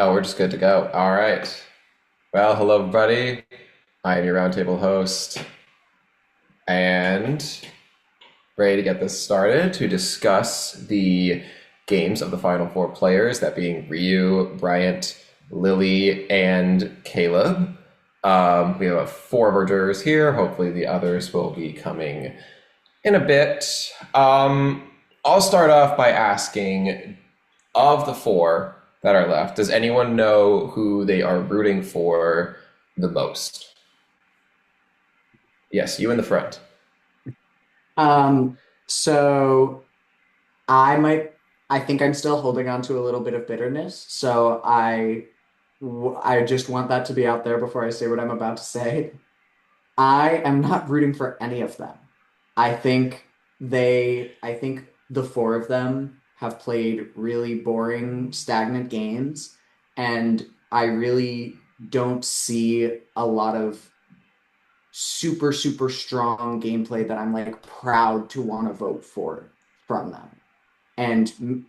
Oh, we're just good to go. All right. Well, hello, everybody. I am your roundtable host, and ready to get this started to discuss the games of the final four players, that being Ryu, Bryant, Lily, and Caleb. We have four of our jurors here. Hopefully, the others will be coming in a bit. I'll start off by asking, of the four that are left, does anyone know who they are rooting for the most? Yes, you in the front. Um, so I might, I think I'm still holding on to a little bit of bitterness. I just want that to be out there before I say what I'm about to say. I am not rooting for any of them. I think the four of them have played really boring, stagnant games, and I really don't see a lot of super strong gameplay that I'm like proud to want to vote for from them. And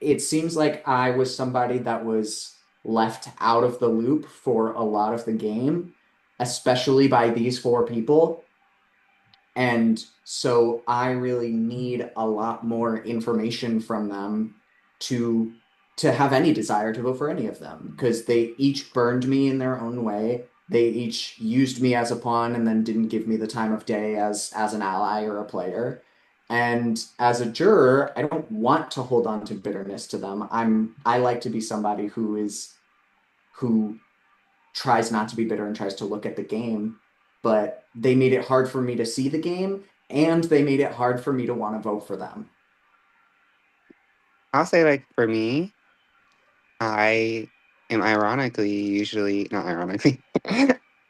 it seems like I was somebody that was left out of the loop for a lot of the game, especially by these four people. And so I really need a lot more information from them to to have any desire to vote for any of them because they each burned me in their own way. They each used me as a pawn and then didn't give me the time of day as an ally or a player. And as a juror, I don't want to hold on to bitterness to them. I like to be somebody who tries not to be bitter and tries to look at the game, but they made it hard for me to see the game and they made it hard for me to want to vote for them. I'll say, like, for me, I am ironically, usually, not ironically,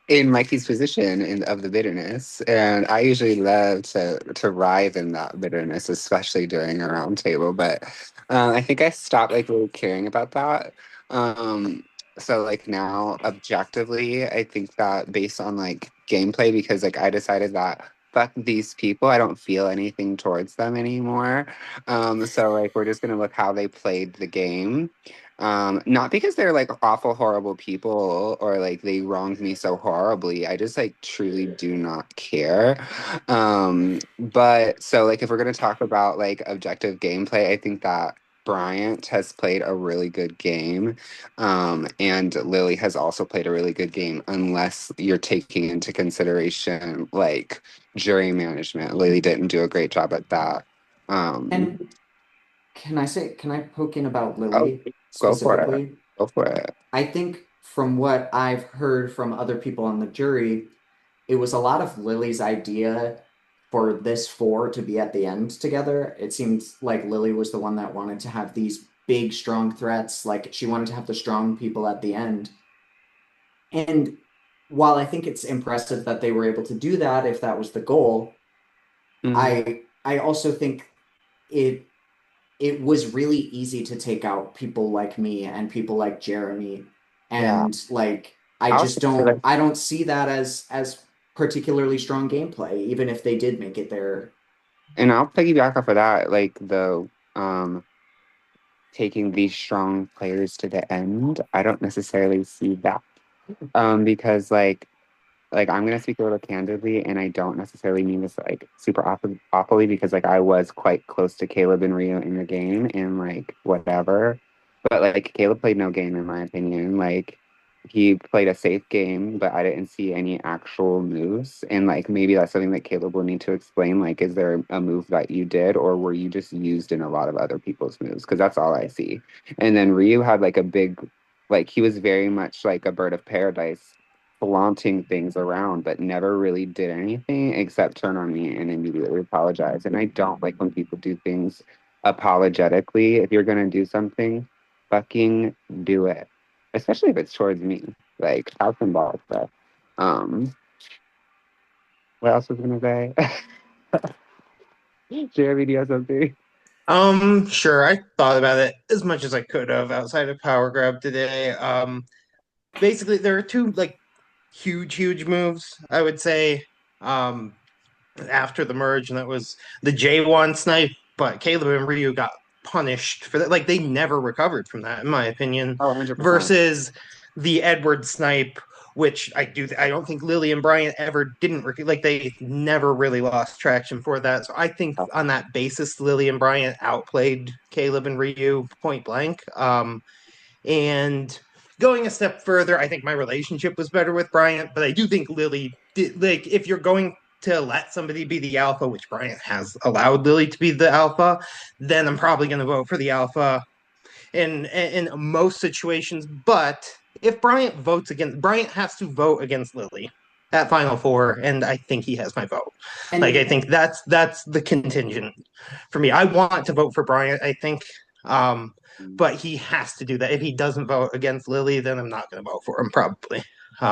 in Mikey's position of the bitterness. And I usually love to writhe in that bitterness, especially during a round table. But I think I stopped, like, really caring about that. Um, so, like, now, objectively, I think that based on, like, gameplay, because, like, I decided that fuck these people, I don't feel anything towards them anymore. So like we're just gonna look how they played the game. Not because they're like awful, horrible people or like they wronged me so horribly. I just like truly do not care. But so like if we're gonna talk about like objective gameplay, I think that Bryant has played a really good game. And Lily has also played a really good game, unless you're taking into consideration like jury management. Lily didn't do a great job at that. Um, And can I poke in about oh, Lily go for it. specifically? Go for it. I think from what I've heard from other people on the jury, it was a lot of Lily's idea for this four to be at the end together. It seems like Lily was the one that wanted to have these big, strong threats. Like she wanted to have the strong people at the end. And while I think it's impressive that they were able to do that, if that was the goal, Mm, I also think it it was really easy to take out people like me and people like Jeremy. yeah. And like I'll say like, I don't see that as particularly strong gameplay, even if they did make it there. and I'll piggyback off of that, like the taking these strong players to the end. I don't necessarily see that. Because like I'm gonna speak a little candidly, and I don't necessarily mean this like super awfully because like I was quite close to Caleb and Rio in the game and like whatever, but like Caleb played no game in my opinion. Like he played a safe game, but I didn't see any actual moves, and like maybe that's something that Caleb will need to explain. Like, is there a move that you did, or were you just used in a lot of other people's moves? Because that's all I see. And then Ryu had like a big, like he was very much like a bird of paradise flaunting things around, but never really did anything except turn on me and immediately apologize. And I don't like when people do things apologetically. If you're gonna do something, fucking do it. Especially if it's towards me. Like have some balls, but what else was I gonna say? Jeremy, do you have something? Sure. I thought about it as much as I could have outside of Power Grab today. Basically, there are two like huge moves, I would say, after the merge, and that was the J1 snipe, but Caleb and Ryu got punished for that. Like they never recovered from that, in my opinion. Oh, 100%. Versus the Edward snipe, which I don't think Lily and Bryant ever didn't like they never really lost traction for that. So I think on that basis, Lily and Bryant outplayed Caleb and Ryu point blank. And going a step further, I think my relationship was better with Bryant, but I do think Lily did, like if you're going to let somebody be the alpha, which Bryant has allowed Lily to be the alpha, then I'm probably going to vote for the alpha in most situations. But if Bryant has to vote against Lily at Final Four, and I think he has my vote. Like I And think that's the contingent for me. I want to vote for Bryant. I think, but he has to do that. If he doesn't vote against Lily, then I'm not going to vote for him probably.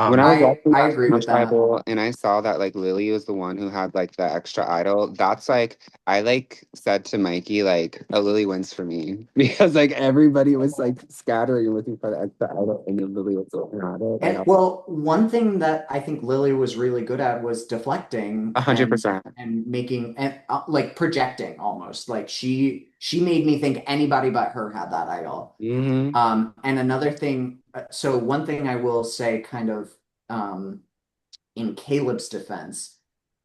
When I Um, was I watching I that agree final with that. tribal and I saw that like Lily was the one who had like the extra idol, that's like I like said to Mikey like, "Oh, Lily wins for me," because like everybody was like scattering looking for the extra idol, and then Lily was the one who had it. Like And well, one thing that I think Lily was really good at was deflecting 100%. and making and like projecting almost. Like she made me think anybody but her had that idol. Hmm. And another thing, so one thing I will say kind of in Caleb's defense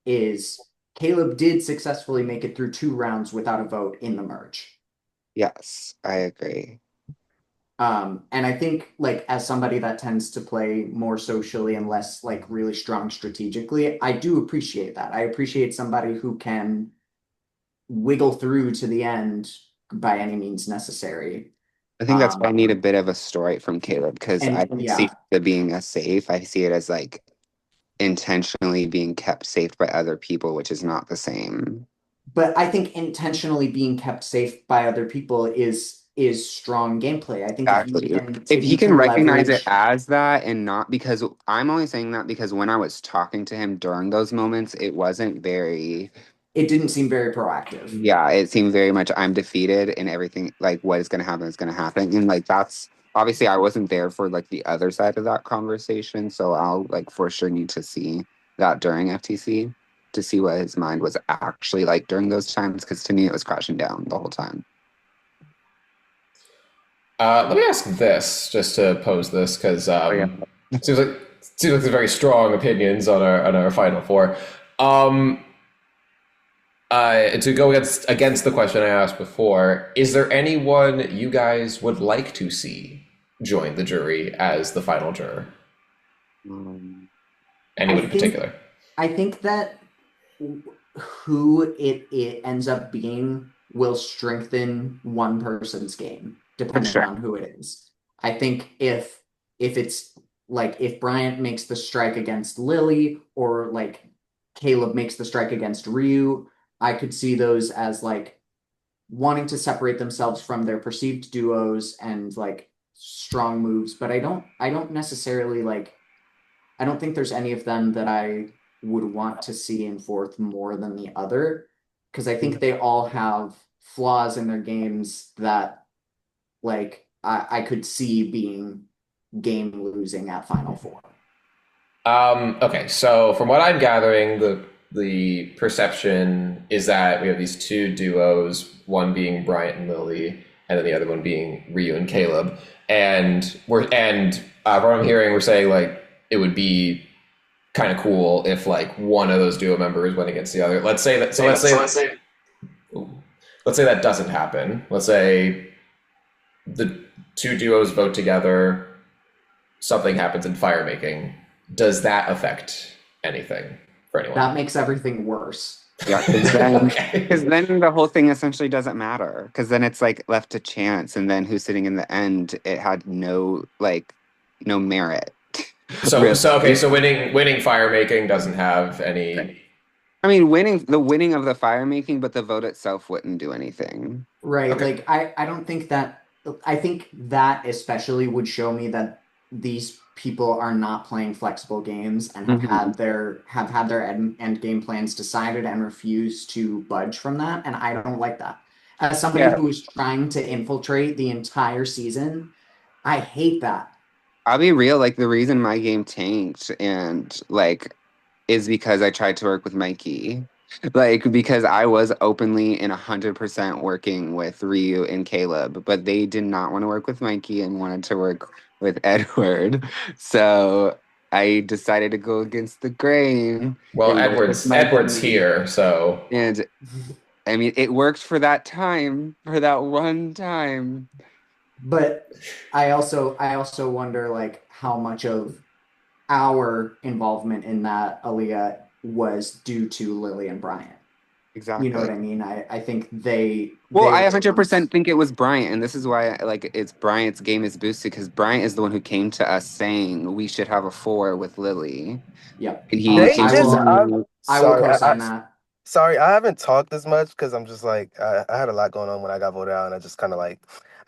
is Caleb did successfully make it through 2 rounds without a vote in the merge. Yes, I agree. And I think like as somebody that tends to play more socially and less like really strong strategically, I do appreciate that. I appreciate somebody who can wiggle through to the end by any means necessary. I think that's why I Um, need a bit of a story from Caleb because I and don't see yeah, it being a safe. I see it as like intentionally being kept safe by other people, which is not the same. but I think intentionally being kept safe by other people is strong gameplay. I think Exactly. If if he you can can recognize it leverage, as that and not because I'm only saying that because when I was talking to him during those moments, it wasn't very, it didn't seem very proactive. yeah, it seemed very much I'm defeated and everything, like what is going to happen is going to happen. And like that's obviously I wasn't there for like the other side of that conversation. So I'll like for sure need to see that during FTC to see what his mind was actually like during those times because to me it was crashing down the whole time. Let me ask this, just to pose this, because Oh, yeah. seems like there's very strong opinions on our final four. Um, to go against the question I asked before, is there anyone you guys would like to see join the jury as the final juror? Um, Anyone I in think particular? I think that who it ends up being will strengthen one person's game for depending sure. on who it is. I think if it's like if Bryant makes the strike against Lily or like Caleb makes the strike against Ryu, I could see those as like wanting to separate themselves from their perceived duos and like strong moves, but I don't necessarily like I don't think there's any of them that I would want to see in fourth more than the other because I think they all have flaws in their games that like I could see being game losing at Final Four. Okay, so from what I'm gathering, the perception is that we have these two duos, one being Bryant and Lily, and then the other one being Ryu and Caleb. From what I'm hearing, we're saying like it would be kind of cool if like one of those duo members went against the other. Let's say that. So let's say that doesn't happen. Let's say the two duos vote together. Something happens in fire making. Does that affect anything for anyone? That makes everything worse. Yeah, because then, Okay. because then the whole thing essentially doesn't matter. Because then it's like left to chance, and then who's sitting in the end? It had no like, no merit. So Really. so okay, so winning fire making doesn't have any. I mean, winning of the fire making, but the vote itself wouldn't do anything. Right. Okay. Like I don't think that I think that especially would show me that these people are not playing flexible games and Hmm. have had their end game plans decided and refuse to budge from that. And I don't like that. As somebody Yeah, who is trying to infiltrate the entire season, I hate that. I'll be real. Like the reason my game tanked and like is because I tried to work with Mikey. Like, because I was openly and 100% working with Ryu and Caleb, but they did not want to work with Mikey and wanted to work with Edward. So I decided to go against the grain Well, and work with Edward's Mikey. here, so And I mean, it worked for that time, for that one time. But I also wonder like how much of our involvement in that Aaliyah was due to Lily and Bryant. You know what Exactly. I mean? I think they Well, they I were the ones. 100% think it was Bryant, and this is why like it's Bryant's game is boosted because Bryant is the one who came to us saying we should have a four with Lily, Yep. and he They I just, will instantly. I will sorry, co-sign that. sorry, I haven't talked as much because I'm just like, I had a lot going on when I got voted out, and I just kind of like,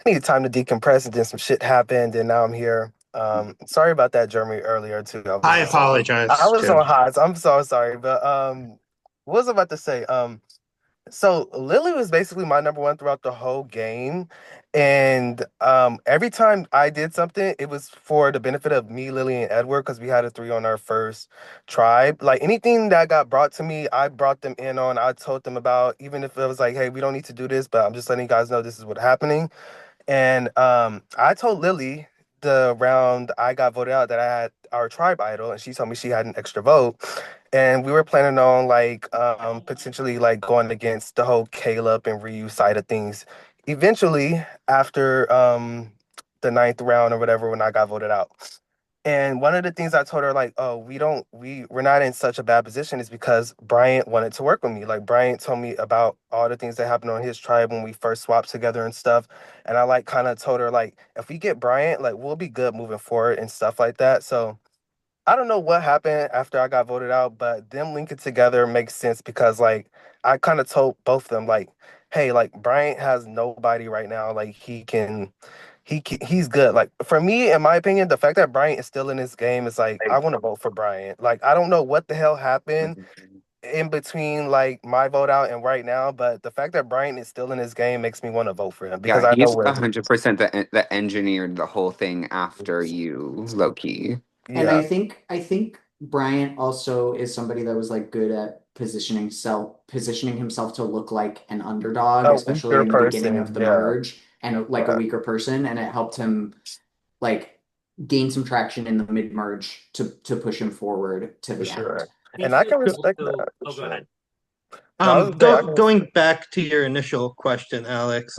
I needed time to decompress, and then some shit happened, and now I'm here. Sorry about that, Jeremy, earlier too. I I apologize was too. on highs. I'm so sorry, but what was I about to say? So Lily was basically my number one throughout the whole game. And every time I did something, it was for the benefit of me, Lily, and Edward, because we had a three on our first tribe. Like anything that got brought to me, I brought them in on, I told them about, even if it was like, hey, we don't need to do this, but I'm just letting you guys know this is what's happening. And I told Lily the round I got voted out that I had our tribe idol, and she told me she had an extra vote. And we were planning on like potentially like going against the whole Caleb and Ryu side of things. Eventually, after the ninth round or whatever, when I got voted out. And one of the things I told her, like, oh, we're not in such a bad position is because Bryant wanted to work with me. Like Bryant told me about all the things that happened on his tribe when we first swapped together and stuff. And I like kind of told her, like, if we get Bryant, like we'll be good moving forward and stuff like that. So I don't know what happened after I got voted out, but them linking together makes sense because like I kind of told both of them like, hey, like Bryant has nobody right now. Like he's good. Like for me, in my opinion, the fact that Bryant is still in this game is like I want to vote for Bryant. Like I don't know what the hell happened in between like my vote out and right now, but the fact that Bryant is still in this game makes me want to vote for him Yeah, because I know he's where he is. 100% that engineered the whole thing after you, low key. And Yeah. I think Bryant also is somebody that was like good at positioning himself to look like an underdog, A especially weaker in the beginning of person. the Yeah. merge and like a Yeah. weaker person, and it helped him like gain some traction in the mid merge to push him forward to For the end. sure. And I can respect that for Oh, go sure. ahead. No, I was gonna say I can Going respect. back to your initial question, Alex,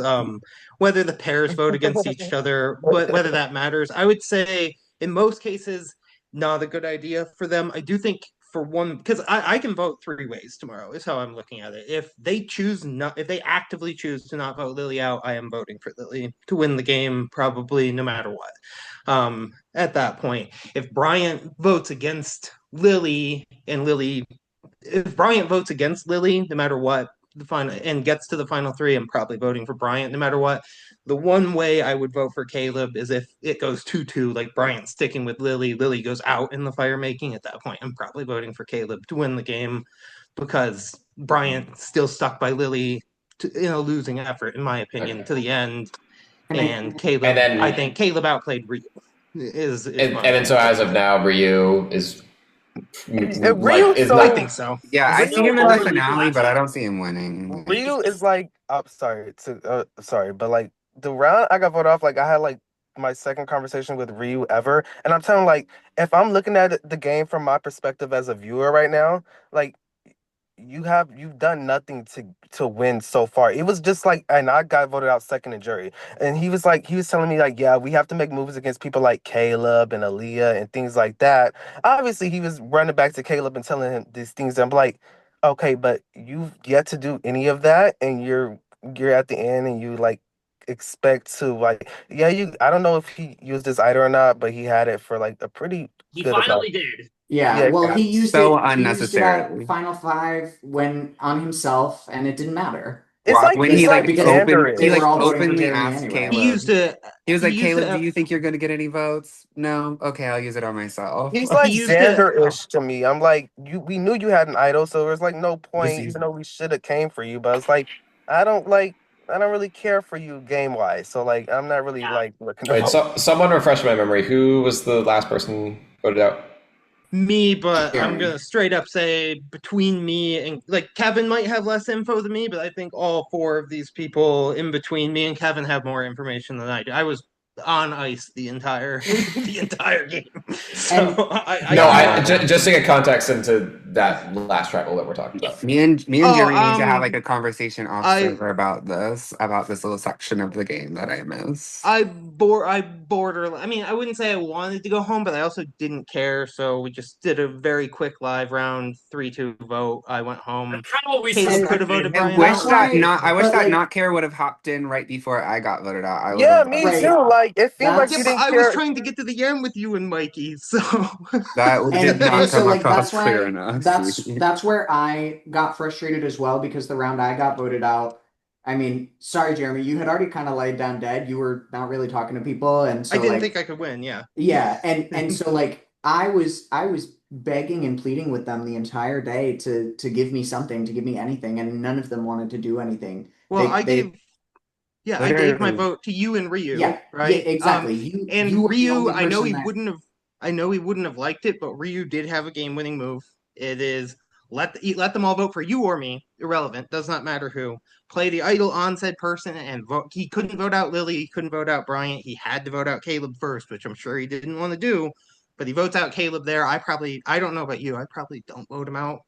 whether the pairs vote against each other, whether that matters, I would say in most cases, not a good idea for them. I do think for one, because I can vote three ways tomorrow, is how I'm looking at it. If they actively choose to not vote Lily out, I am voting for Lily to win the game, probably no matter what. At that point, if Bryant votes against Lily and Lily if Bryant votes against Lily, no matter what, the final and gets to the final three, I'm probably voting for Bryant no matter what. The one way I would vote for Caleb is if it goes 2-2, like Bryant sticking with Lily, Lily goes out in the fire making. At that point, I'm probably voting for Caleb to win the game because Bryant still stuck by Lily in a losing effort, in my opinion, okay. to the end. And I And And I then think Caleb outplayed Ryu. Is my and then so as of now, Ryu is like Ryu is I so think not. so. Yeah, I see Ryu him in the like finale, but I don't see him winning. Ryu is like I'm sorry to sorry, but like the round I got voted off, like I had like my second conversation with Ryu ever, and I'm telling like if I'm looking at the game from my perspective as a viewer right now, like you've done nothing to win so far. It was just like, and I got voted out second in jury, and he was telling me like, yeah, we have to make moves against people like Caleb and Aaliyah and things like that. Obviously, he was running back to Caleb and telling him these things. I'm like, okay, but you've yet to do any of that, and you're at the end, and you like expect to like, yeah, you. I don't know if he used his idol or not, but he had it for like a pretty He good amount. finally did. yeah, Yeah, well, yeah. So he used it at unnecessarily. final five when on himself, and it didn't matter Well, when It's he because like like because they he were like Xanderish. all voting for openly Jeremy asked anyway. He Caleb. used to He was he like, used Caleb, do to you think you're gonna get any votes? No. Okay, I'll use it on myself. He's he like used to Xander-ish to me. I'm like, we knew you had an idol, so there's like no This point, even season. though we should have came for you. But it's like, I don't really care for you game wise. So like, I'm not really Yeah. like looking to Wait, vote. someone refresh my memory. Who was the last person voted out? me, but I'm Jeremy. gonna straight up say between me and like Kevin might have less info than me, but I think all four of these people in between me and Kevin have more information than I do. I was on ice the entire the entire game, so And I No, got I yeah, nothing. just to get context into that last tribal that we're talking Yeah, about. me and Oh, Jeremy need to have like a conversation off I server about this little section of the game that I missed. I border. I mean, I wouldn't say I wanted to go home, but I also didn't care. So we just did a very quick live round 3-2 vote. I went home. That's kind of what we Caleb could have suspected. voted I Brian wish that's out. that why, not I wish but that like, not care would have hopped in right before I got voted out. I would Yeah, have me right. too. Like it seemed like Yeah, you That's but didn't I was care. trying to get to the end with you and Mikey, so that did not and so come like across that's clear why enough. that's where I got frustrated as well because the round I got voted out. I mean, sorry, Jeremy, you had already kind of laid down dead. You were not really talking to people, and I so didn't think like I could win. Yeah. yeah, and so like I was begging and pleading with them the entire day to give me something, to give me anything, and none of them wanted to do anything. Well, They yeah, I gave my Literally. vote to you and Ryu, yeah, right? exactly. You And were the Ryu, only person that I know he wouldn't have liked it, but Ryu did have a game-winning move. It is let them all vote for you or me, irrelevant, does not matter who. Play the idol on said person and vote. He couldn't vote out Lily, he couldn't vote out Bryant. He had to vote out Caleb first, which I'm sure he didn't want to do. But he votes out Caleb there. I don't know about you. I probably don't vote him out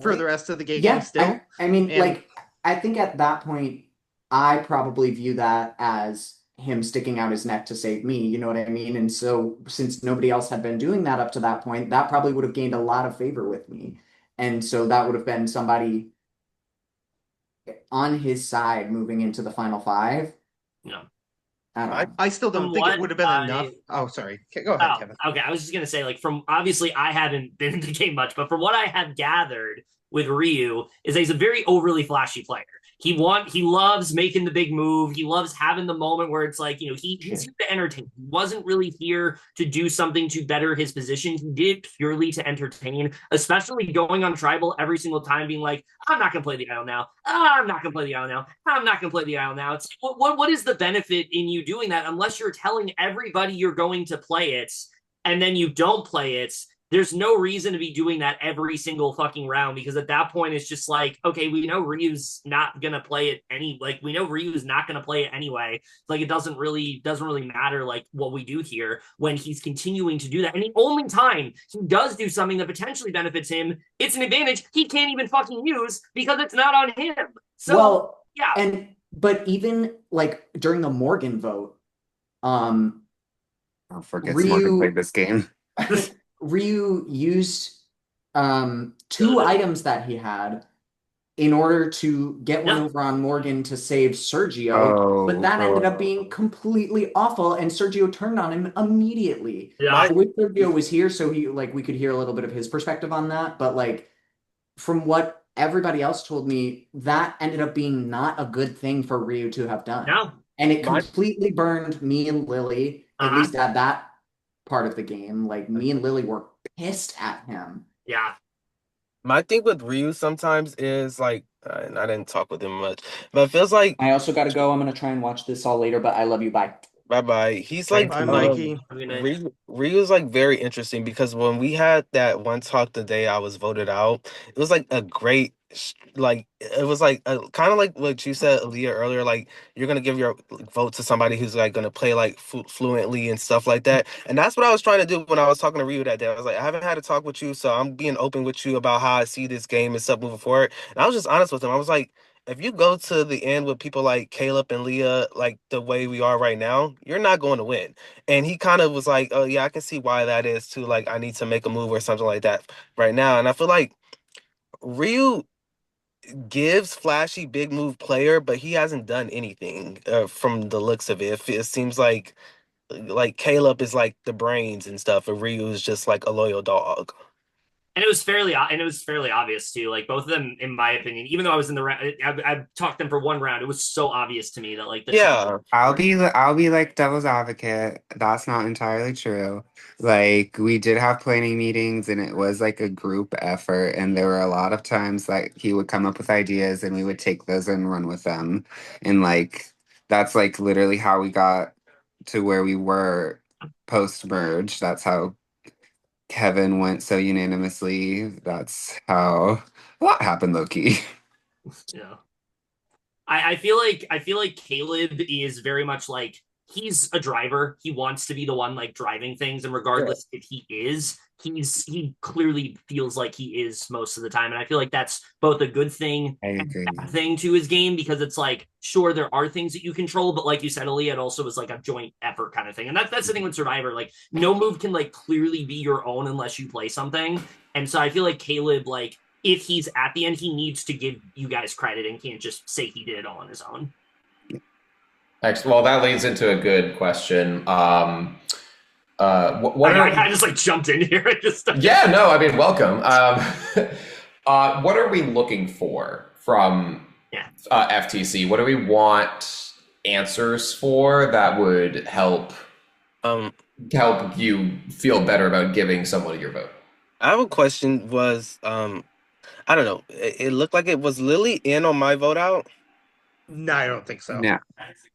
for the We rest of the game yeah, still. I mean, And like, I think at that point, I probably view that as him sticking out his neck to save me, you know what I mean? And so, since nobody else had been doing that up to that point, that probably would have gained a lot of favor with me. And so, that would have been somebody on his side moving into the final five. No. I don't I know. I still From don't think it what would have been enough. I Oh, sorry. Go ahead, Oh, Kevin. okay. I was just gonna say, like, from obviously I haven't been in the game much, but from what I have gathered with Ryu is that he's a very overly flashy player. He loves making the big move. He loves having the moment where it's like, he's here to entertain. He wasn't really here to do something to better his position. He did it purely to entertain, especially going on tribal every single time, being like, I'm not gonna play the idol now. I'm not gonna play the idol now. I'm not gonna play the idol now. It's what is the benefit in you doing that unless you're telling everybody you're going to play it and then you don't play it? There's no reason to be doing that every single fucking round because at that point it's just like, okay, we know Ryu's not gonna play it we know Ryu's not gonna play it anyway. Like it doesn't really matter like what we do here when he's continuing to do that. And the only time he does do something that potentially benefits him, it's an advantage he can't even fucking use because it's not on him. So Well, yeah. but even like during the Morgan vote, um, I'll forget Morgan played Ryu this game. Ryu used two Good. items that he had in order to get one Yeah. over on Morgan to save Sergio, but Oh, that ended up oh. being completely awful, and Sergio turned on him immediately. Yeah. my I wish Sergio was here so he like we could hear a little bit of his perspective on that, but like from what everybody else told me, that ended up being not a good thing for Ryu to have done. No. And it my completely burned me and Lily, at Uh-huh. least at that part of the game. Like me and Lily were pissed at him. Yeah. my thing with Ryu sometimes is like, and I didn't talk with him much, but it feels like I also got to go. I'm going to try and watch this all later, but I love you. Bye. bye bye. He's Thank like Bye, you. Mikey. I mean, Ryu's like very interesting because when we had that one talk the day I was voted out, it was like a great like it was like kind of like what you said, Aaliyah, earlier. Like you're gonna give your vote to somebody who's like gonna play like fluently and stuff like that, and that's what I was trying to do when I was talking to Ryu that day. I was like, I haven't had a talk with you, so I'm being open with you about how I see this game and stuff moving forward. And I was just honest with him. I was like, if you go to the end with people like Caleb and Leah, like the way we are right now, you're not going to win. And he kind of was like, oh, yeah, I can see why that is too. Like, I need to make a move or something like that right now. And I feel like Ryu gives flashy big move player, but he hasn't done anything from the looks of it. It seems like Caleb is like the brains and stuff, and Ryu is just like a loyal dog. and it was fairly obvious too. Like both of them, in my opinion, even though I was in the round, I talked them for one round. It was so obvious to me that like the Yeah. I'll be like devil's advocate. That's not entirely true. Like we did have planning meetings and it was like a group effort and there were a lot of times that he would come up with ideas and we would take those and run with them. And like that's like literally how we got to where we were post merge. That's how Kevin went so unanimously. That's how a lot happened, Loki. Yeah. I feel like Caleb is very much like he's a driver. He wants to be the one like driving things, and Yeah. regardless if he is, he clearly feels like he is most of the time. And I feel like that's both a good thing I and agree. a bad thing to his game because it's like, sure, there are things that you control, but like you said, Ali, it also is like a joint effort kind of thing. And that's the thing with Survivor. Like no move can like clearly be your own unless you play something. And so I feel like Caleb, like if he's at the end, he needs to give you guys credit and can't just say he did it all on his own. Excellent. Well, that leads into a good question. What are I just like jumped in here. Yeah, no, I mean, welcome. What are we looking for from Yeah. FTC? What do we want answers for that would help Um, you feel better about giving someone your vote? I have a question. I don't know. It looked like it was Lily in on my vote out. No, I don't think so. No,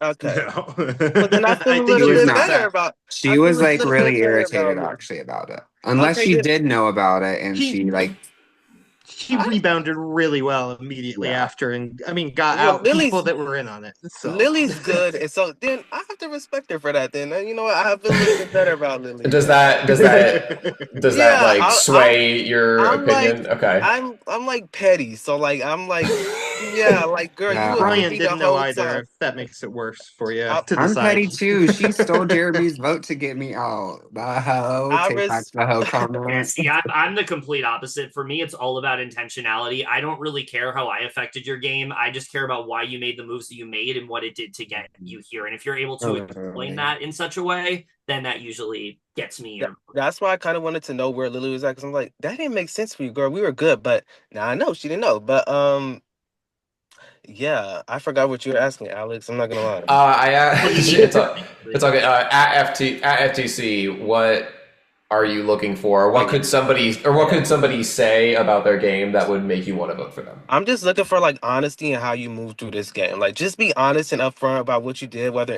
Okay. No. But then I feel a think little she was bit not. better about. I she feel was a like little bit really better irritated about. actually about it. Unless Okay, she yeah. did know about it and She- she like She rebounded really well immediately Yeah. after, and I mean, got Well, out people that were in on it. So Lily's good, and so then I have to respect her for that. Then you know what? I feel a little bit better about Lily. Does that Yeah, like sway your I'm like opinion? Okay. I'm like petty, so like I'm like yeah, like girl, you Yeah. were with Brian me the didn't know whole either. time. If that makes it worse for you I- to I'm decide. petty too. She stole Jeremy's vote to get me out. The hoe. I Take back res- the hoe Yeah, comment. see, I'm the complete opposite. For me, it's all about intentionality. I don't really care how I affected your game. I just care about why you made the moves that you made and what it did to get you here. And if you're able to explain that in such a way, then that usually gets me. That's why I kind of wanted to know where Lily was at, because I'm like, that didn't make sense for you, girl. We were good, but now I know she didn't know. But yeah, I forgot what you were asking, Alex. I'm not gonna lie. It's all good. At FTC, what are you looking for? What could somebody say about their game that would make you want to vote for them? I'm just looking for like honesty in how you move through this game. Like, just be honest and upfront about what you did, whether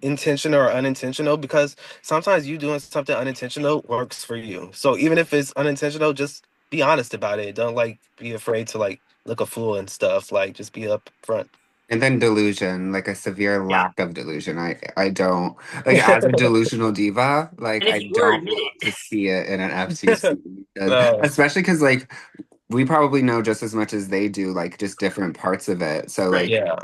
intentional or unintentional. Because sometimes you doing something unintentional works for you. So even if it's unintentional, just be honest about it. Don't like be afraid to like look a fool and stuff. Like, just be upfront. And then delusion, like a severe Yeah. lack of delusion. I don't like as a delusional diva, like And if I you were don't admitted, want to see it in an FTC. No. Especially because like we probably know just as much as they do, like just different parts of it. So Right. like Yeah.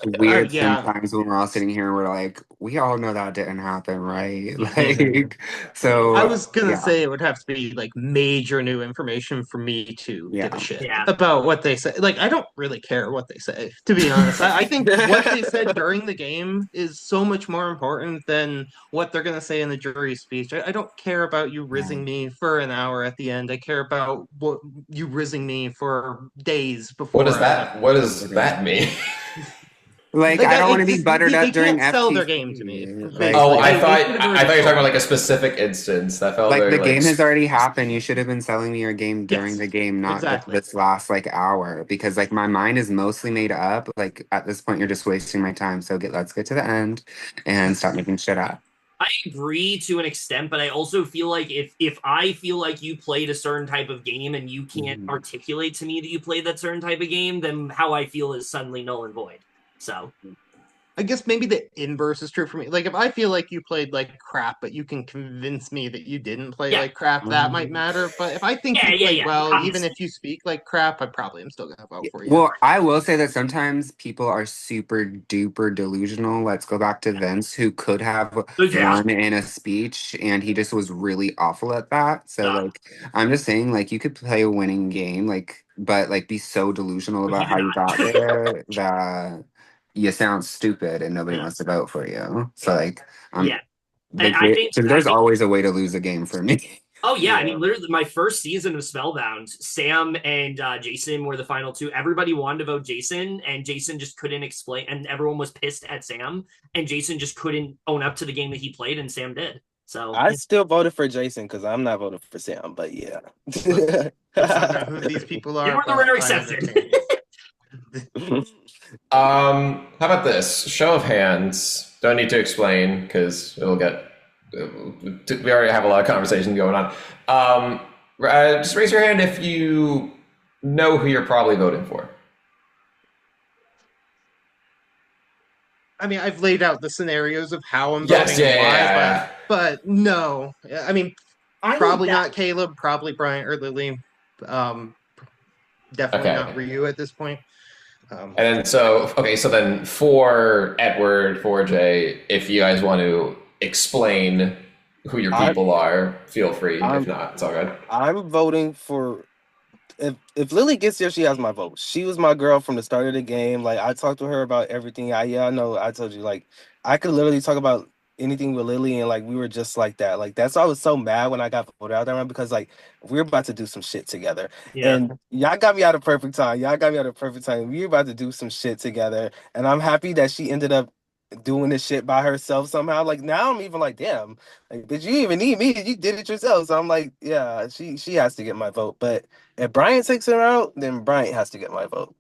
it's weird Yeah. sometimes when we're all sitting here and we're like, we all know that didn't happen, right? Like so I was gonna yeah. say it would have to be like major new information for me to give a shit Yeah. about what they say. Like, I don't really care what they say, to be honest. I think what they said during the game is so much more important than what they're gonna say in the jury speech. I don't care about you rizzing me for an hour at the end. I care about what you rizzing me for days before. What does that mean? Like I don't want to be buttered up during can't sell FTC. their game to me. Like, Oh, I They thought should have you were already talking sold about like a specific instance. That felt like very the game has already happened. You should have been selling me your game during Yes, the game, not exactly. this last like hour. Because like my mind is mostly made up. Like at this point, you're just wasting my time. So let's get to the end and stop making shit up. I agree to an extent, but I also feel like if I feel like you played a certain type of game and you can't articulate to me that you played that certain type of game, then how I feel is suddenly null and void. So I guess maybe the inverse is true for me. Like, if I feel like you played like crap, but you can convince me that you didn't play like crap, that might matter. But if I think you played well, even if you speak like crap, I probably am still gonna vote for you. Well, I will say that sometimes people are super duper delusional. Let's go back to Vince, who could have won in a speech, and he just was really awful at that. So, like, I'm just saying, like, you could play a winning game, like, but like be so delusional about how you got there that you sound stupid and nobody wants to vote for you. So, like, there's always a way to lose a game for me. Oh yeah, I mean, literally, my first season of Spellbound, Sam and Jason were the final two. Everybody wanted to vote Jason, and Jason just couldn't explain, and everyone was pissed at Sam, and Jason just couldn't own up to the game that he played, and Sam did. So I still voted for Jason because I'm not voting for Sam, but yeah. Let's not know who these people are. You were the rare exception. How about this? Show of hands. Don't need to explain because it'll get we already have a lot of conversation going on. Just raise your hand if you know who you're probably voting for. I mean, I've laid out the scenarios of how I'm Yes, voting yeah, and yeah, why, yeah, yeah. but no. I mean, I probably that, not Caleb, probably Bryant or Lily. Um, definitely Okay. not Ryu at this point. And then so then for Edward, for Jay, if you guys want to explain who your I, people are, feel free. If I'm not, it's all good. I'm voting for if Lily gets here, she has my vote. She was my girl from the start of the game. Like I talked to her about everything. I know I told you like I could literally talk about anything with Lily and like we were just like that. Like that's why I was so mad when I got voted out that round because like we're about to do some shit together. yeah. And y'all got me out of perfect time. Y'all got me out of perfect time. We were about to do some shit together. And I'm happy that she ended up doing this shit by herself somehow. Like now I'm even like, damn, like did you even need me? You did it yourself. So I'm like, yeah, she has to get my vote. But if Bryant takes her out, then Bryant has to get my vote.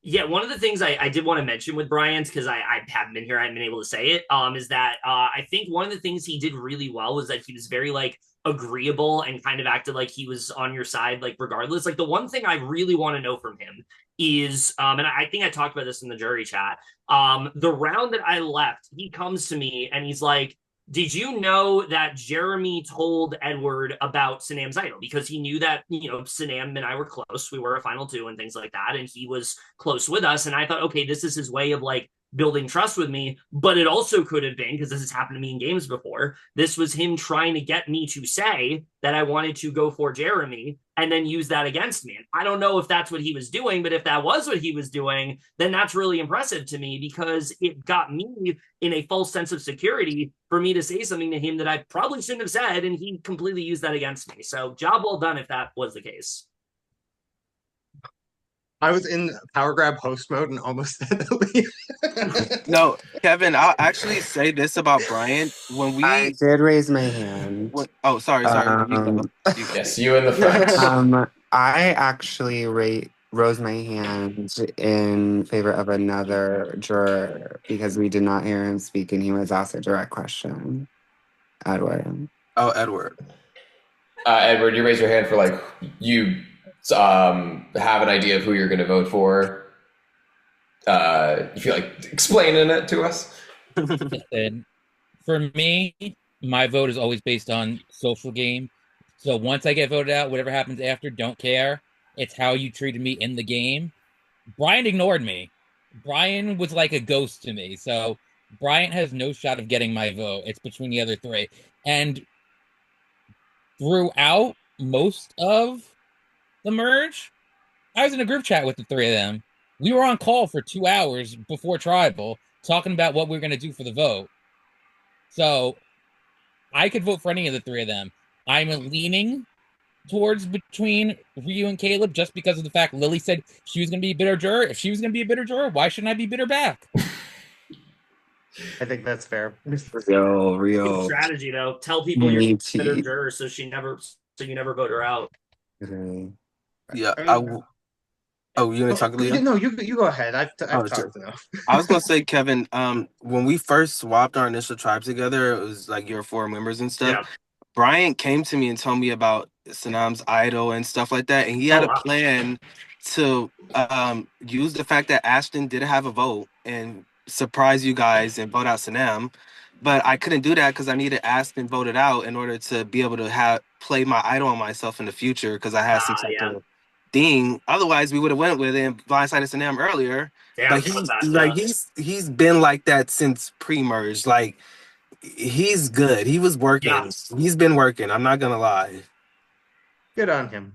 Yeah, one of the things I did want to mention with Bryant, because I haven't been here, I haven't been able to say it, is that I think one of the things he did really well was that he was very like agreeable and kind of acted like he was on your side, like regardless. Like the one thing I really want to know from him is, and I think I talked about this in the jury chat, the round that I left, he comes to me and he's like, did you know that Jeremy told Edward about Sanam's idol? Because he knew that, Sanam and I were close. We were a final two and things like that. And he was close with us. And I thought, okay, this is his way of like building trust with me. But it also could have been, because this has happened to me in games before, this was him trying to get me to say that I wanted to go for Jeremy and then use that against me. And I don't know if that's what he was doing, but if that was what he was doing, then that's really impressive to me because it got me in a false sense of security for me to say something to him that I probably shouldn't have said, and he completely used that against me. So job well done if that was the case. I was in power grab host mode and almost said No, Kevin, I'll actually say this about Brian. When I we did raise my hand. sorry, you go. Um, You go. Yes, you in the front. I actually rose my hand in favor of another juror because we did not hear him speak and he was asked a direct question. Edward. Oh, Edward. Edward, you raise your hand for like you have an idea of who you're going to vote for. You feel like explaining it to us? Listen, for me, my vote is always based on social game. So once I get voted out, whatever happens after, don't care. It's how you treated me in the game. Brian ignored me. Brian was like a ghost to me. So Brian has no shot of getting my vote. It's between the other three. And throughout most of the merge, I was in a group chat with the three of them. We were on call for 2 hours before tribal talking about what we were going to do for the vote. So I could vote for any of the three of them. I'm leaning towards between Ryu and Caleb just because of the fact Lily said she was going to be a bitter juror. If she was going to be a bitter juror, why shouldn't I be bitter back? I think that's fair. Real. Good strategy though. Tell people you're better juror so you never vote her out. Okay. Yeah, Oh, you gonna talk, Leah? No, you go ahead. I've talked enough. I was gonna say, Kevin. When we first swapped our initial tribe together, it was like your 4 members and stuff. Yeah. Brian came to me and told me about Sanam's idol and stuff like that, and he had a plan to use the fact that Ashton didn't have a vote and surprise you guys and vote out Sanam. But I couldn't do that because I needed Ashton voted out in order to be able to play my idol on myself in the future because I had some type of thing. Otherwise, we would have went with it and blindsided Sanam earlier. Yeah, but he's been like that since pre-merge. Like he's good. He was working. Yeah. He's been working. I'm not gonna lie. Good on him.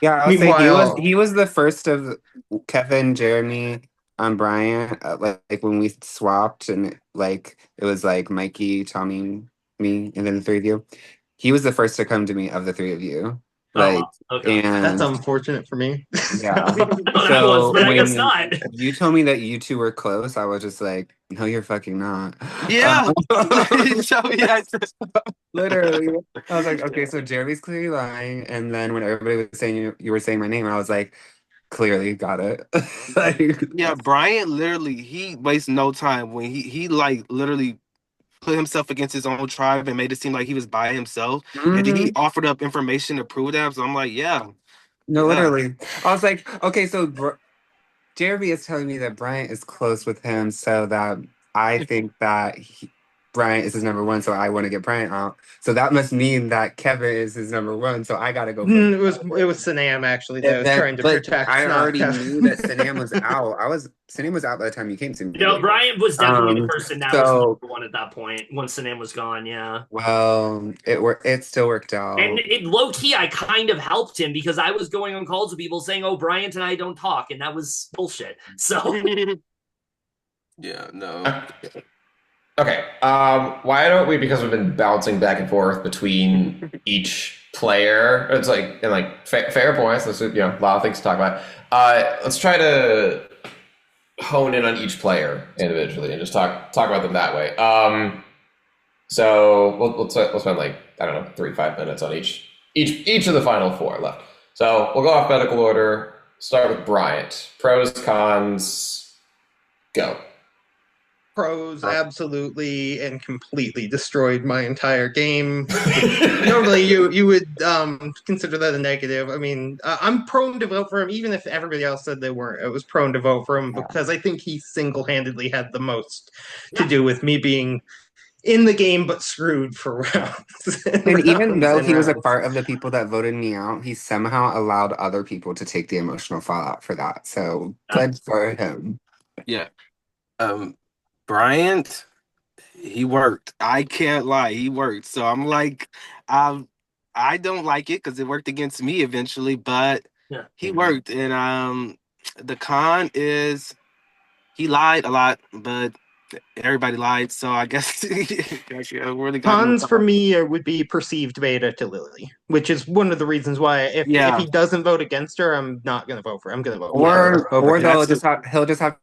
Yeah, I'll Meanwhile, say he was the first of Kevin, Jeremy, Brian. Like when we swapped and like it was like Mikey, Tommy, me, and then the three of you. He was the first to come to me of the three of you. Like, okay. And that's unfortunate for me. yeah. So but I guess not. You told me that you two were close. I was just like, no, you're fucking not. Yeah. Literally. I was like, okay, so Jeremy's clearly lying. And then when everybody was saying you were saying my name, I was like, clearly got it. Yeah, Brian literally he wastes no time when he like literally put himself against his own tribe and made it seem like he was by himself. And then he Hmm. offered up information to prove that. So I'm like, yeah, No, yeah. literally. I was like, okay, so Jeremy is telling me that Bryant is close with him, so that I think that Bryant is his number one, so I want to get Bryant out. So that must mean that Kevin is his number one, so I gotta go for It was Sanam actually that I and was then, trying to but protect, I not already Kevin. knew that Sanam was out. Sanam was out by the time you came to me. No, Brian was definitely the Um, person that was so number one at that point once the name was gone. Yeah. well, it still worked And out. it low key, I kind of helped him because I was going on calls with people saying, "Oh, Bryant and I don't talk," and that was bullshit. So Yeah, no. Okay. Why don't we? Because we've been bouncing back and forth between each player. It's like and like fair points. There's a lot of things to talk about. Let's try to hone in on each player individually and just talk about them that way. So we'll spend like I don't know 3-5 minutes on each of the final four left. So we'll go alphabetical order. Start with Bryant. Pros, cons, go. Pros absolutely and completely destroyed my entire game. Normally, you would consider that a negative. I mean, I'm prone to vote for him, even if everybody else said they weren't. I was prone to vote for him because I think he single-handedly had the most to do with me being in the game but screwed for rounds And even though and he was a rounds. part of the people that voted me out, he somehow allowed other people to take the emotional fallout for that. So good for him. Yeah. Bryant, he worked. I can't lie, he worked. So I'm like, I don't like it because it worked against me eventually, but yeah. he worked. And the con is he lied a lot, but everybody lied. So I guess I really got no Cons for con. me would be perceived beta to Lily, which is one of the reasons why if Yeah, he doesn't vote against her, I'm not going to vote for him. I'm going to vote for her over Or him. they'll that's just the have he'll just have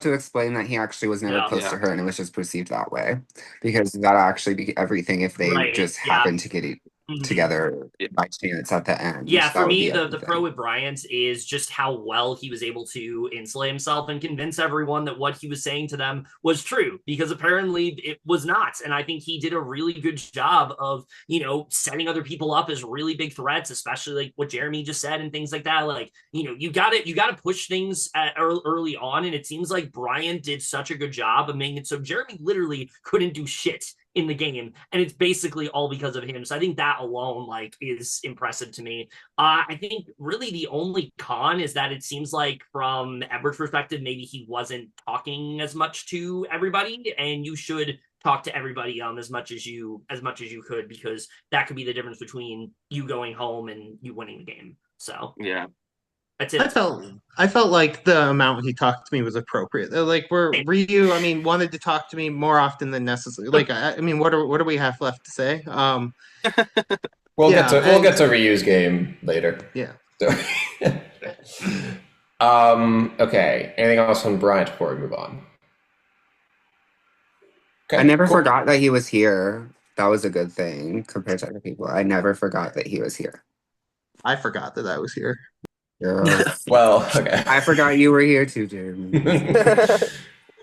to explain that he actually was never Yeah. close yeah. to her and it was just perceived that way. Because that'll actually be everything if they Right. just Yeah. happen to get Mhm. together by chance at the end. Yeah, for That would me, be the pro everything. with Bryant is just how well he was able to insulate himself and convince everyone that what he was saying to them was true, because apparently it was not. And I think he did a really good job of, setting other people up as really big threats, especially like what Jeremy just said and things like that. Like, you got to push things early on. And it seems like Bryant did such a good job of making it so Jeremy literally couldn't do shit in the game, and it's basically all because of him. So I think that alone is impressive to me. I think really the only con is that it seems like from Edward's perspective, maybe he wasn't talking as much to everybody, and you should talk to everybody as much as you could, because that could be the difference between you going home and you winning the game. So Yeah. that's I it. felt like the amount he talked to me was appropriate. Like where Ryu, I mean, wanted to talk to me more often than necessary. Like I mean, what do we have left to say? We'll Yeah, get to reuse game later. yeah. So, okay. Anything else on Bryant before we move on? I Okay, never cool. forgot that he was here. That was a good thing compared to other people. I never forgot that he was here. I forgot that I was here. Girl. Well, okay. I forgot you were here too, Jeremy. I think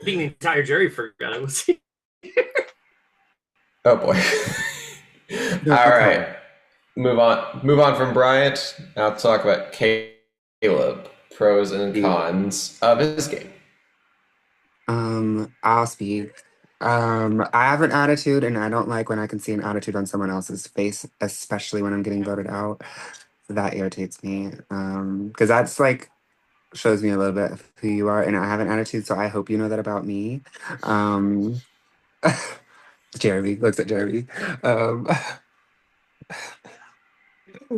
the entire jury forgot it was. Oh boy. All right. Move on from Bryant. Now talk about Caleb. Pros and cons of his game. I'll speak. I have an attitude, and I don't like when I can see an attitude on someone else's face, especially when I'm getting voted out. That irritates me. Because that's like shows me a little bit of who you are, and I have an attitude, so I hope you know that about me. Um, Jeremy looks at Jeremy,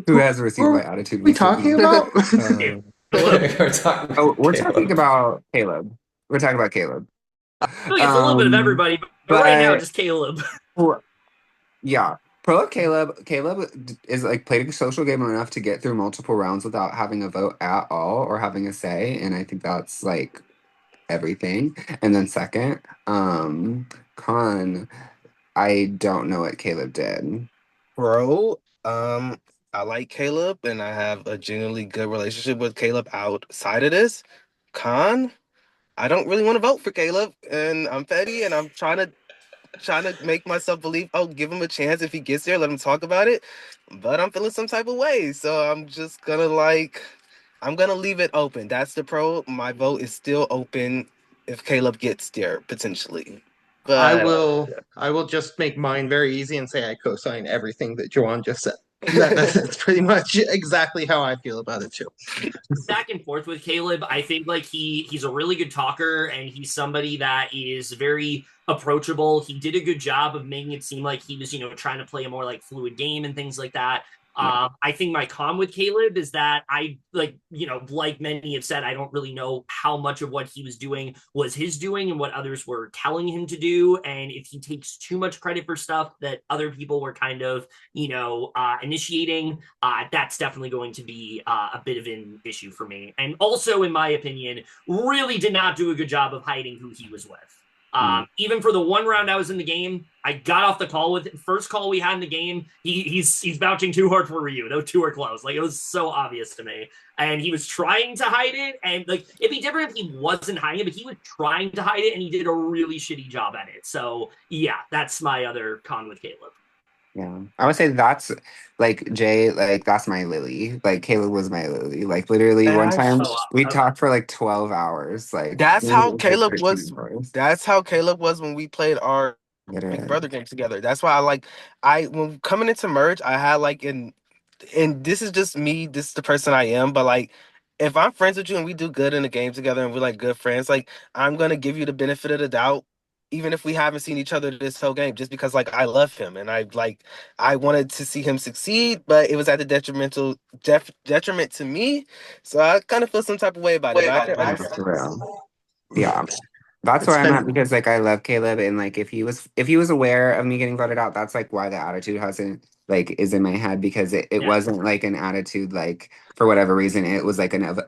who has received my attitude we talking recently. about? We're talking We're Caleb. talking about Caleb. We're talking about Caleb. I feel like it's a little bit of everybody, but right now, just Caleb. Yeah. Pro of Caleb. Caleb is like played a social game enough to get through multiple rounds without having a vote at all or having a say. And I think that's like everything. And then second, con, I don't know what Caleb did. Bro, I like Caleb and I have a genuinely good relationship with Caleb outside of this. Con, I don't really want to vote for Caleb, and I'm petty, and I'm trying to make myself believe, oh, give him a chance if he gets there, let him talk about it. But I'm feeling some type of way, so I'm just gonna I'm gonna leave it open. That's the pro. My vote is still open if Caleb gets there potentially. I But will I will just make mine very easy and say I co-sign everything that Joanne just said. That's pretty much exactly how I feel about it too. Back and forth with Caleb. I think like he's a really good talker and he's somebody that is very approachable. He did a good job of making it seem like he was, trying to play a more like fluid game and things like that. I think my con with Caleb is that I like many have said, I don't really know how much of what he was doing was his doing and what others were telling him to do. And if he takes too much credit for stuff that other people were kind of, initiating, that's definitely going to be a bit of an issue for me. And also, in my opinion, really did not do a good job of hiding who he was with. Even for the one round I was in the game, I got off the call with first call we had in the game. He's vouching too hard for Ryu. Those two are close. Like it was so obvious to me, and he was trying to hide it. And like it'd be different if he wasn't hiding it, but he was trying to hide it, and he did a really shitty job at it. So yeah, that's my other con with Caleb. Yeah, I would say that's like Jay, like that's my Lily. Like Caleb was my Lily. Like literally one time we talked for like 12 hours. Like that's how like Caleb 13 was. hours. That's how Caleb was when we played our Big Literally. Brother game together. That's why I when coming into merge, I had and this is just me, this is the person I am, but like if I'm friends with you and we do good in the game together and we're like good friends, like I'm gonna give you the benefit of the doubt, even if we haven't seen each other this whole game, just because like I love him and I wanted to see him succeed, but it was at the detriment to me. So I kind of feel some type of way about it. But I can Yeah, understand. for real. Yeah. That's It's where I'm at been because like I love Caleb and like if he was aware of me getting voted out, that's like why the attitude hasn't like is in my head because it Yeah. wasn't like an attitude like for whatever reason it was like an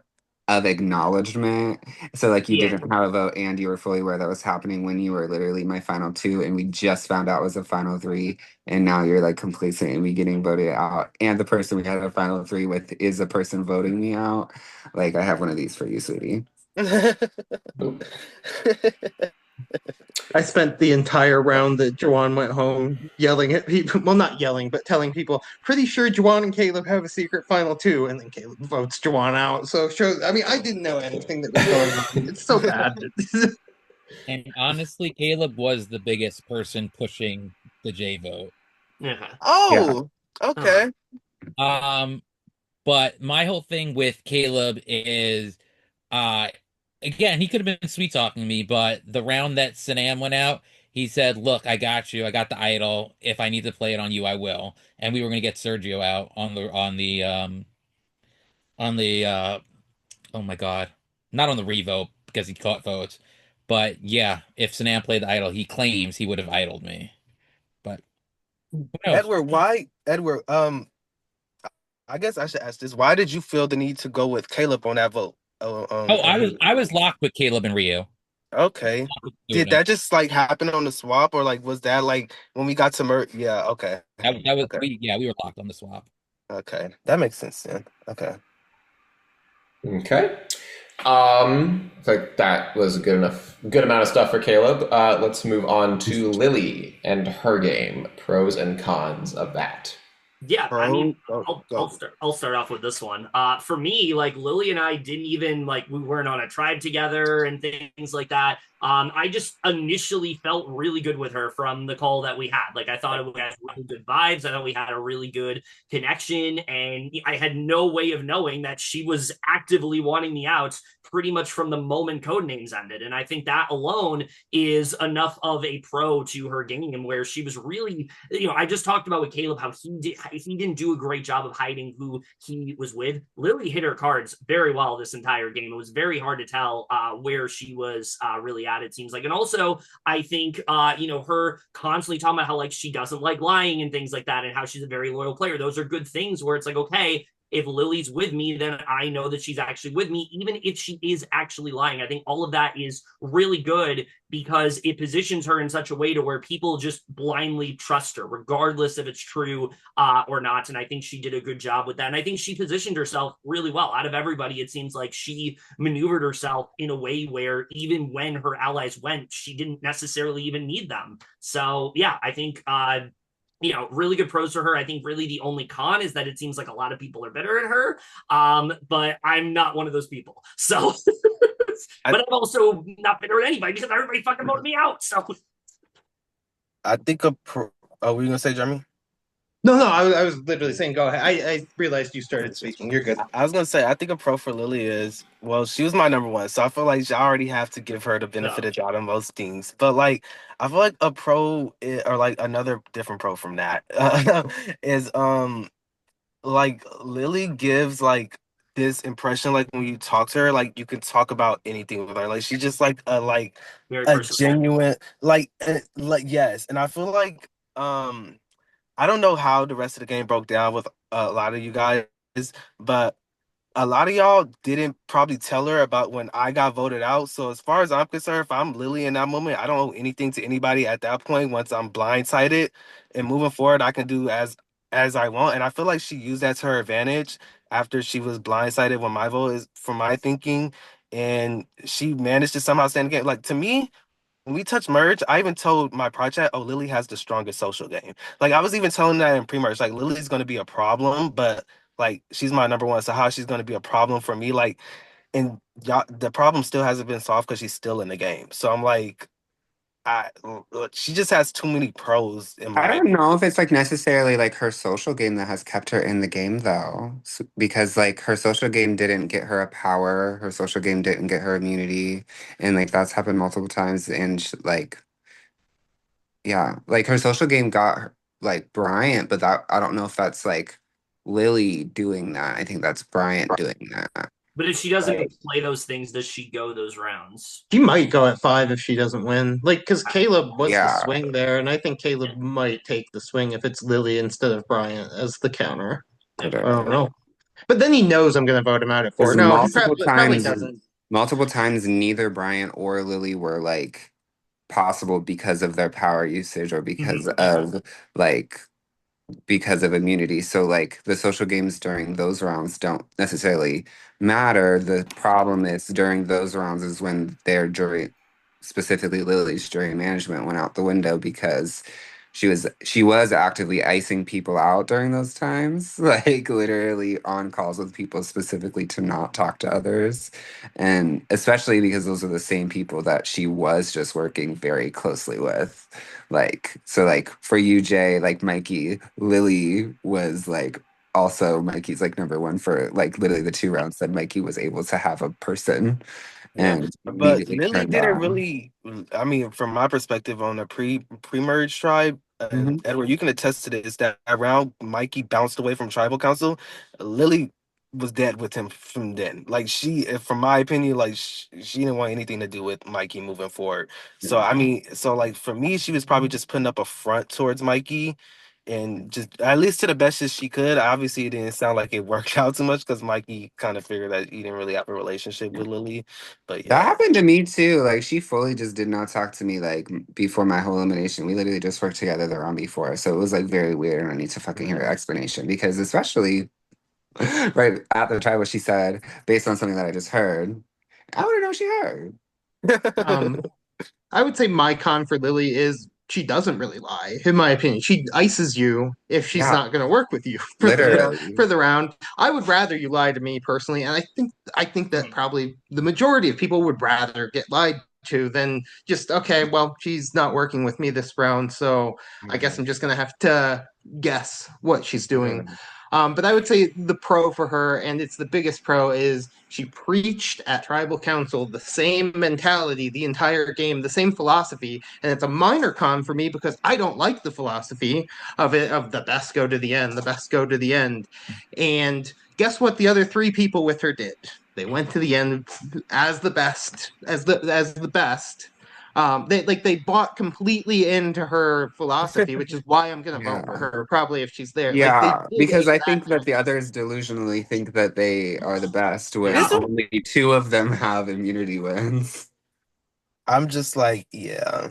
of acknowledgement. So like you Yeah. didn't have a vote and you were fully aware that was happening when you were literally my final two and we just found out was a final three and now you're like complacent and me getting voted out and the person we had a final three with is the person voting me out. Like I have one of these for you, sweetie. I spent the entire round that Juwan went home yelling at people. Well, not yelling, but telling people, pretty sure Juwan and Caleb have a secret final two. And then Caleb votes Juwan out. So, I mean, I didn't know anything that was going on. It's so bad. And honestly, Caleb was the biggest person pushing the J vote. Yeah. Yeah. Oh, okay. But my whole thing with Caleb is, uh, again, he could have been sweet talking me, but the round that Sanam went out, he said, "Look, I got you. I got the idol. If I need to play it on you, I will." And we were gonna get Sergio out on the oh my God, not on the revote because he caught votes, but yeah, if Sanam played the idol, he claims he would have idled me. But who knows? Edward, I guess I should ask this. Why did you feel the need to go with Caleb on that vote? Oh, I was locked with Caleb and Rio. Okay. Did Them. that just like happen on the swap, or like was that like when we got to merge? Yeah, okay. That was Okay. we were locked on the swap. Okay. That makes sense then. Okay. Okay. I think that was a good amount of stuff for Caleb. Let's move on to Lily and her game. Pros and cons of that. Yeah, I mean, Go. I'll start off with this one. For me, like Lily and I didn't even like we weren't on a tribe together and things like that. I just initially felt really good with her from the call that we had. Like I thought we had really good vibes. I thought we had a really good connection, and I had no way of knowing that she was actively wanting me out pretty much from the moment Codenames ended. And I think that alone is enough of a pro to her game, where she was really, I just talked about with Caleb how he didn't do a great job of hiding who he was with. Lily hit her cards very well this entire game. It was very hard to tell where she was really at, it seems like. And also, I think, her constantly talking about how like she doesn't like lying and things like that and how she's a very loyal player. Those are good things where it's like, okay, if Lily's with me, then I know that she's actually with me, even if she is actually lying. I think all of that is really good because it positions her in such a way to where people just blindly trust her, regardless if it's true or not. And I think she did a good job with that. And I think she positioned herself really well. Out of everybody, it seems like she maneuvered herself in a way where even when her allies went, she didn't necessarily even need them. So yeah, I think really good pros for her. I think really the only con is that it seems like a lot of people are better at her. But I'm not one of those people. So, but I'm also not better at anybody because everybody fucking voted me out. So, I think a pro. Oh, were you gonna say, Jeremy? No, I was literally saying go ahead. I realized you started speaking. You're good. I was gonna say I think a pro for Lily is, well, she was my number one, so I feel like I already have to give her the benefit of doubt on most things. But like, I feel like a pro or like another different pro from that is like Lily gives like this impression like when you talk to her, like you can talk about anything with her. Like she's just like very a personal. genuine like yes, and I feel like I don't know how the rest of the game broke down with a lot of you guys, but a lot of y'all didn't probably tell her about when I got voted out. So as far as I'm concerned, if I'm Lily in that moment, I don't owe anything to anybody at that point. Once I'm blindsided and moving forward, I can do as I want. And I feel like she used that to her advantage after she was blindsided when my vote is for my thinking. And she managed to somehow stand again. Like to me, when we touch merge, I even told my project, oh, Lily has the strongest social game. Like I was even telling that in pre-merge, like Lily's gonna be a problem, but like she's my number one. So how she's gonna be a problem for me? Like, and y'all, the problem still hasn't been solved because she's still in the game. So I'm like, I she just has too many pros in I my don't know if it's like necessarily like her social game that has kept her in the game though, because like her social game didn't get her a power, her social game didn't get her immunity, and like that's happened multiple times. And like, yeah, like her social game got her, like Bryant, but that I don't know if that's like Lily doing that. I think that's Bryant doing that. But if she doesn't Right. play those things, does she go those rounds? She might go at 5 if she doesn't win. Like, because Caleb was the Yeah, swing there, and I think Caleb might take the swing if it's Lily instead of Bryant as the counter. Yeah. I don't know. But then he knows I'm going to vote him out at 4. because No, he probably doesn't. multiple times, neither Bryant or Lily were like possible because of their power usage or because of like because of immunity. So like the social games during those rounds don't necessarily matter. The problem is during those rounds is when their jury, specifically Lily's jury management, went out the window because she was actively icing people out during those times, like literally on calls with people specifically to not talk to others. And especially because those are the same people that she was just working very closely with. Like, so like for you, Jay, like Mikey, Lily was like also Mikey's like number one for like literally the 2 rounds that Mikey was able to have a person yeah. and But immediately Lily turned didn't on. really. I mean, from my perspective on the pre-merge tribe, Hmm. and Edward, you can attest to this. That around Mikey bounced away from tribal council, Lily was dead with him from then. Like from my opinion, like she didn't want anything to do with Mikey moving forward. So I mean, so like for me, she was probably just putting up a front towards Mikey. And just at least to the best as she could. Obviously, it didn't sound like it worked out too much because Mikey kind of figured that he didn't really have a relationship with Lily. But That yeah. happened to me too. Like she fully just did not talk to me like before my whole elimination. We literally just worked together the round before. So it was like very weird and I need to fucking hear an explanation because especially right at the try what she said based on something that I just heard. I want to know what she heard. Um, I would say my con for Lily is she doesn't really lie, in my opinion. She ices you if she's Yeah, not going to work with you for literally. for the round. I would rather you lie to me personally, and I think that probably the majority of people would rather get lied to than just okay, well, she's not working with me this round, so I guess I'm just going to have to guess what she's doing. Literally. But I would say the pro for her, and it's the biggest pro, is she preached at tribal council the same mentality the entire game, the same philosophy. And it's a minor con for me because I don't like the philosophy of the best go to the end, the best go to the end. And guess what the other 3 people with her did? They went to the end as the best, as the best. They bought completely into her philosophy, which is why I'm gonna vote for Yeah. her probably if she's there. Like they Yeah, did because I think that the exactly. others delusionally think that they are the best when Yeah. Isn't only two of them have immunity wins. I'm just like, yeah.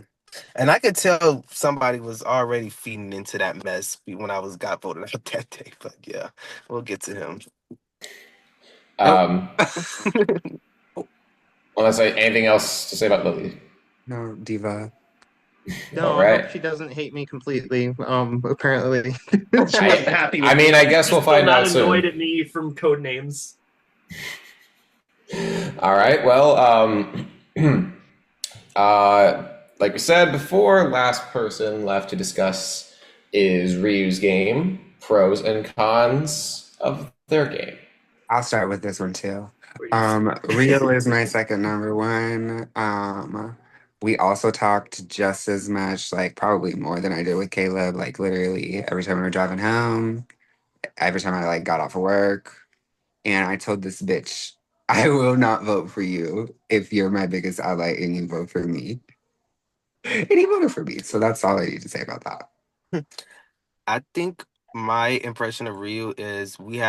And I could tell somebody was already feeding into that mess when I was got voted out that day. But yeah, we'll get to him. Nope. Um, unless anything else to say about Lily. No, Diva. All No, I hope right. she doesn't hate me completely. Apparently she wasn't I happy I with mean, me. I guess She's we'll still find not out annoyed soon. at me from code names. All right. Well, like we said before, last person left to discuss is Ryu's game, pros and cons of their game. I'll start with this one too. Please. Rio is my second number one. We also talked just as much, like probably more than I did with Caleb. Like literally every time we were driving home, every time I like got off of work, and I told this bitch, I will not vote for you if you're my biggest ally and you vote for me. And he voted for me. So that's all I need to say about that. I think my impression of Ryu is we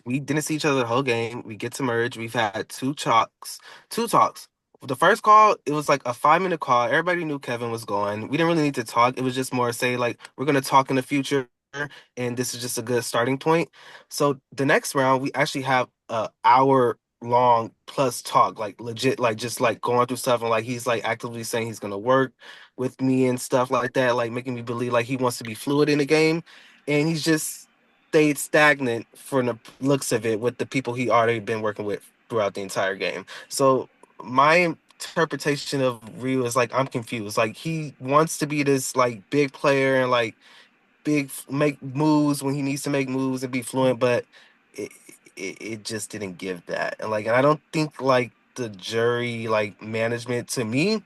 didn't see each other the whole game. We get to merge. We've had two talks. The first call, it was like a 5 minute call. Everybody knew Kevin was going. We didn't really need to talk. It was just more say like we're gonna talk in the future, and this is just a good starting point. So the next round, we actually have a hour long plus talk, like legit, like just like going through stuff, and like he's like actively saying he's gonna work with me and stuff like that, like making me believe like he wants to be fluid in the game, and he's just stayed stagnant from the looks of it with the people he already been working with throughout the entire game. So my interpretation of Ryu is like I'm confused. Like he wants to be this like big player and like make moves when he needs to make moves and be fluent, but it it just didn't give that. And I don't think like the jury like management to me,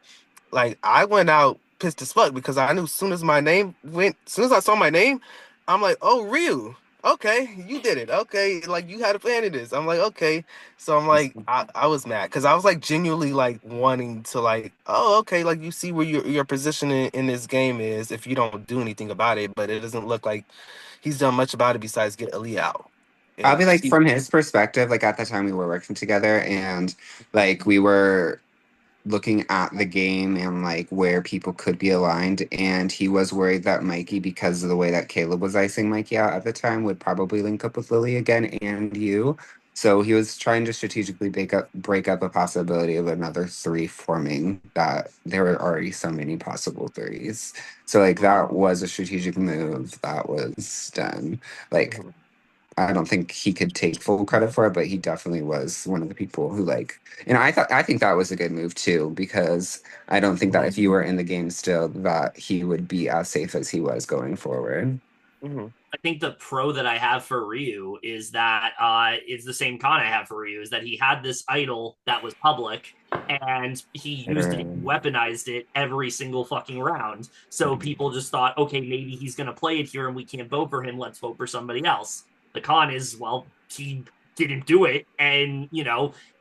like I went out pissed as fuck because I knew as soon as I saw my name, I'm like, oh Ryu, okay, you did it. Okay, like you had a plan in this. I'm like, okay. So I'm like, I was mad because I was like genuinely like wanting to like, oh, okay, like you see where your position in this game is if you don't do anything about it, but it doesn't look like he's done much about it besides get Ali out. I'll And be like, from his perspective, like at the time we were working together and like we were looking at the game and like where people could be aligned. And he was worried that Mikey, because of the way that Caleb was icing Mikey out at the time, would probably link up with Lily again and you. So he was trying to strategically break up a possibility of another three forming, that there were already so many possible threes. So like that was a strategic move that was done. Like I don't think he could take full credit for it, but he definitely was one of the people who like. And I think that was a good move too, because I don't think that if you were in the game still, that he would be as safe as he was going forward. Mhm. I think the pro that I have for Ryu is that is the same con I have for Ryu, is that he had this idol that was public and he used it, Right. weaponized it every single fucking round. So people just thought, okay, maybe he's gonna play it here and we can't vote for him, let's vote for somebody else. The con is, well, he didn't do it, and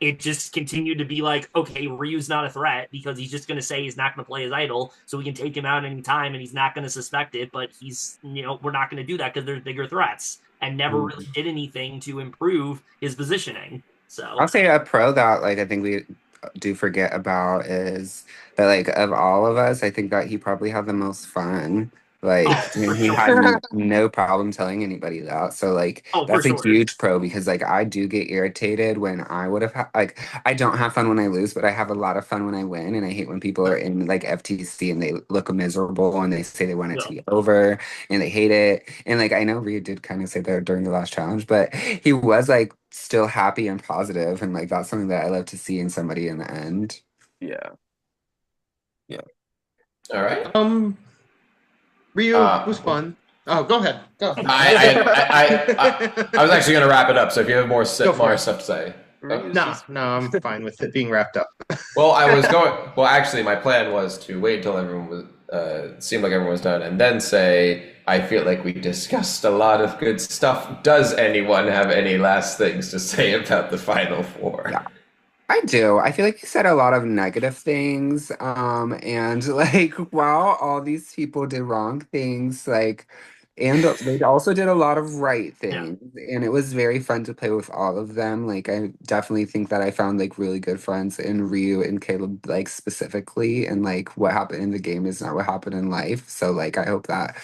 it just continued to be like, okay, Ryu's not a threat because he's just going to say he's not going to play his idol, so we can take him out anytime and he's not going to suspect it, but we're not going to do that because there's bigger threats, and never Mm. really did anything to improve his positioning. So I'll say a pro that like I think we do forget about is that like of all of us, I think that he probably had the most fun. Like oh, and for he sure. had no problem telling anybody that. So like Oh, for that's a sure. huge pro, because like I do get irritated when I would have like I don't have fun when I lose, but I have a lot of fun when I win, and I hate when people are in like FTC and they look miserable and they say they want it to Yeah. be over and they hate it. And like I know Rhea did kind of say that during the last challenge, but he was like still happy and positive, and like that's something that I love to see in somebody in the end. Yeah. Yeah. All right. Ryu was fun. Oh, go ahead. Go. I was actually going to wrap it up. So if you have more Go for more it. stuff to say. Ryu's No, just- no, I'm fine with it being wrapped up. Well, I was going. Well, actually, my plan was to wait until everyone was seemed like everyone was done, and then say, "I feel like we discussed a lot of good stuff. Does anyone have any last things to say about the final four?" Yeah. I do. I feel like he said a lot of negative things. And like while all these people did wrong things, like and they also did a lot of right Yeah. things. And it was very fun to play with all of them. Like I definitely think that I found like really good friends in Ryu and Caleb, like specifically, and like what happened in the game is not what happened in life. So like I hope that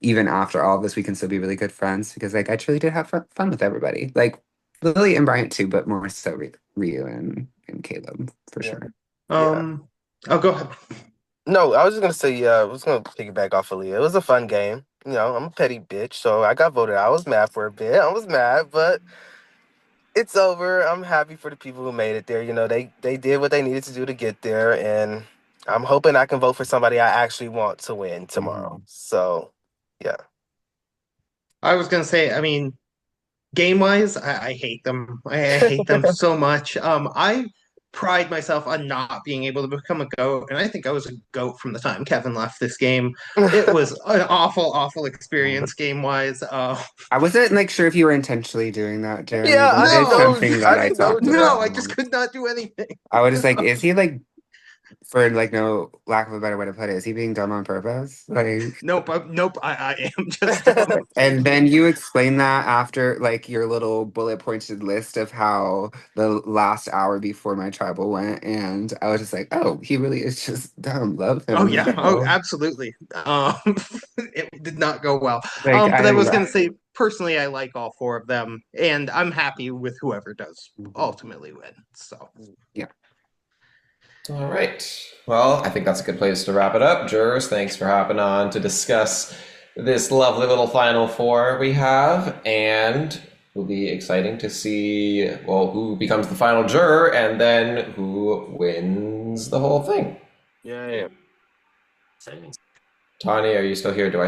even after all of this we can still be really good friends because like I truly did have fun with everybody. Like Lily and Bryant too, but more so Ryu and Caleb for Yeah. sure. Yeah. Oh, go ahead. No, I was just gonna say, yeah, I was gonna piggyback off of Leah. It was a fun game. You know, I'm a petty bitch, so I got voted out. I was mad for a bit. I was mad, but it's over. I'm happy for the people who made it there. You know, they did what they needed to do to get there, and I'm hoping I can vote for somebody I actually want to win tomorrow. Mhm. So, yeah. I was gonna say, I mean, game wise, I hate them. I hate them so much. I pride myself on not being able to become a goat, and I think I was a goat from the time Kevin left this game. It was an awful, awful experience game wise. I wasn't like sure if you were intentionally doing that, Jeremy. Yeah, That is No, something I that I didn't know talked what you meant. no, about. I just could not do anything. I was just like, is he like, for like no lack of a better way to put it, is he being dumb on purpose? Like, Nope, I am just dumb. and then you explain that after like your little bullet pointed list of how the last hour before my tribal went, and I was just like, oh, he really is just dumb. Love Oh him. yeah, oh absolutely. It did not go well. Like But I was I, gonna say personally, I like all four of them, and I'm happy with whoever does ultimately win. So yeah. All right. Well, I think that's a good place to wrap it up. Jurors, thanks for hopping on to discuss this lovely little final four we have. And it will be exciting to see, well, who becomes the final juror and then who wins the whole thing. Yeah. Exciting. Tanya, are you still here? Do I stop?